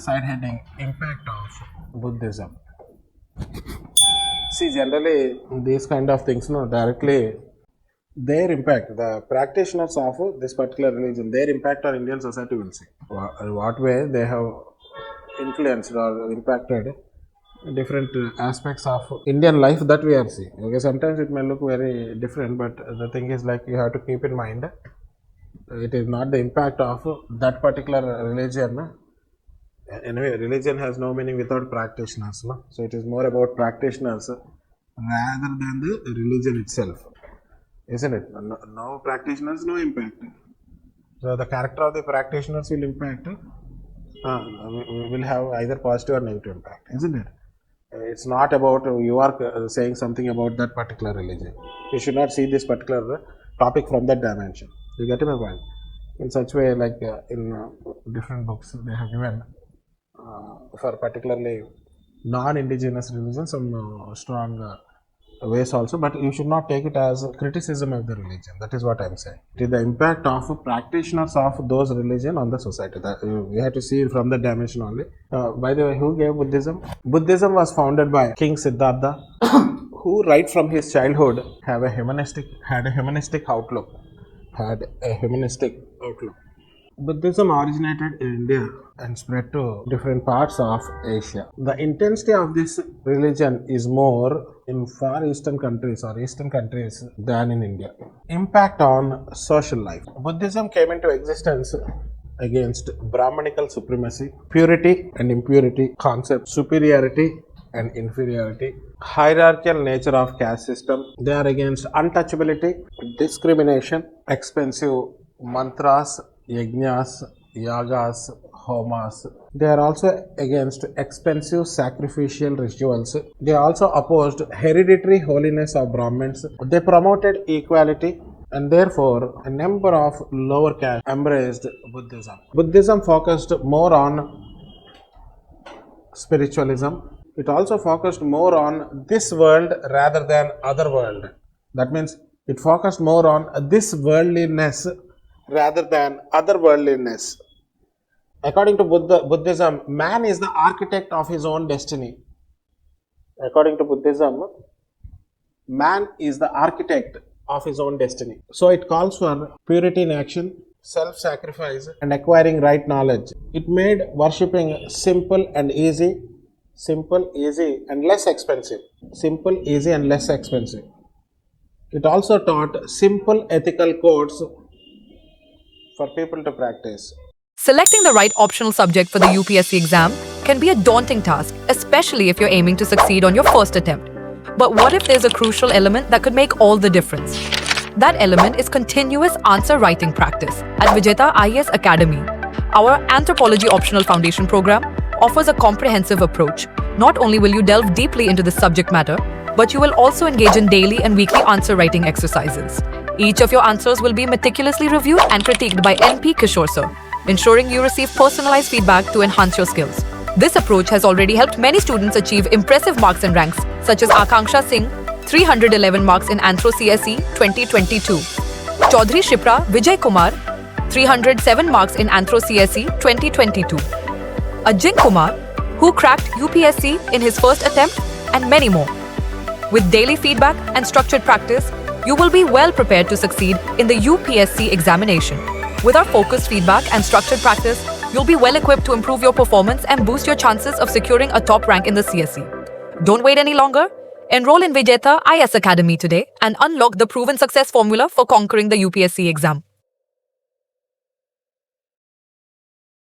side heading Impact of Buddhism. See, generally these kind of things, directly their impact, the practitioners of this particular religion, their impact on Indian society will see. What way they have influenced or impacted different aspects of Indian life that we are seeing. Okay, sometimes it may look very different, but the thing is, like, you have to keep in mind, it is not the impact of that particular religion. Anyway, religion has no meaning without practitioners, no? So it is more about practitioners rather than the religion itself, isn't it? No practitioners, no impact. So the character of the practitioners will impact, will have either positive or negative impact, isn't it? It's not about you are saying something about that particular religion. You should not see this particular topic from that dimension. You get my point? In such way, like in different books, they have given for particularly non-indigenous religions some strong ways also, but you should not take it as a criticism of the religion. That is what I am saying. It is the impact of practitioners of those religion on the society. That we have to see it from that dimension only. By the way, who gave Buddhism? Buddhism was founded by King Siddhartha, who right from his childhood had a humanistic outlook. Buddhism originated in India and spread to different parts of Asia. The intensity of this religion is more in far eastern countries or eastern countries than in India. Impact on social life. Buddhism came into existence against Brahmanical supremacy, purity and impurity concept, superiority and inferiority, hierarchical nature of caste system. They are against untouchability, discrimination, expensive mantras, yajnas, yagas, homas. They are also against expensive sacrificial rituals. They also opposed hereditary holiness of Brahmins. They promoted equality, and therefore a number of lower caste embraced Buddhism. Buddhism focused more on spiritualism. It also focused more on this world rather than other world. That means it focused more on this worldliness rather than otherworldliness. According to Buddhism, man is the architect of his own destiny. According to Buddhism, man is the architect of his own destiny. So it calls for purity in action, self-sacrifice, and acquiring right knowledge. It made worshipping simple, easy, and less expensive. Simple, easy, and less expensive. It also taught simple ethical codes for people to practice. Selecting the right optional subject for the UPSC exam can be a daunting task, especially if you're aiming to succeed on your first attempt. But what if there's a crucial element that could make all the difference? That element is continuous answer writing practice at Vijetha IAS Academy. Our Anthropology Optional Foundation program offers a comprehensive approach. Not only will you delve deeply into the subject matter, but you will also engage in daily and weekly answer writing exercises. Each of your answers will be meticulously reviewed and critiqued by P Kishore Sir, ensuring you receive personalized feedback to enhance your skills. This approach has already helped many students achieve impressive marks and ranks, such as Akanksha Singh, 311 marks in Anthro CSE 2022. Chaudhary Shipra Vijay Kumar, 307 marks in Anthro CSE 2022. Ajin Kumar, who cracked UPSC in his first attempt, and many more. With daily feedback and structured practice, you will be well prepared to succeed in the UPSC examination. With our focused feedback and structured practice, you'll be well equipped to improve your performance and boost your chances of securing a top rank in the CSE. Don't wait any longer. Enroll in Vijetha IAS Academy today and unlock the proven success formula for conquering the UPSC exam.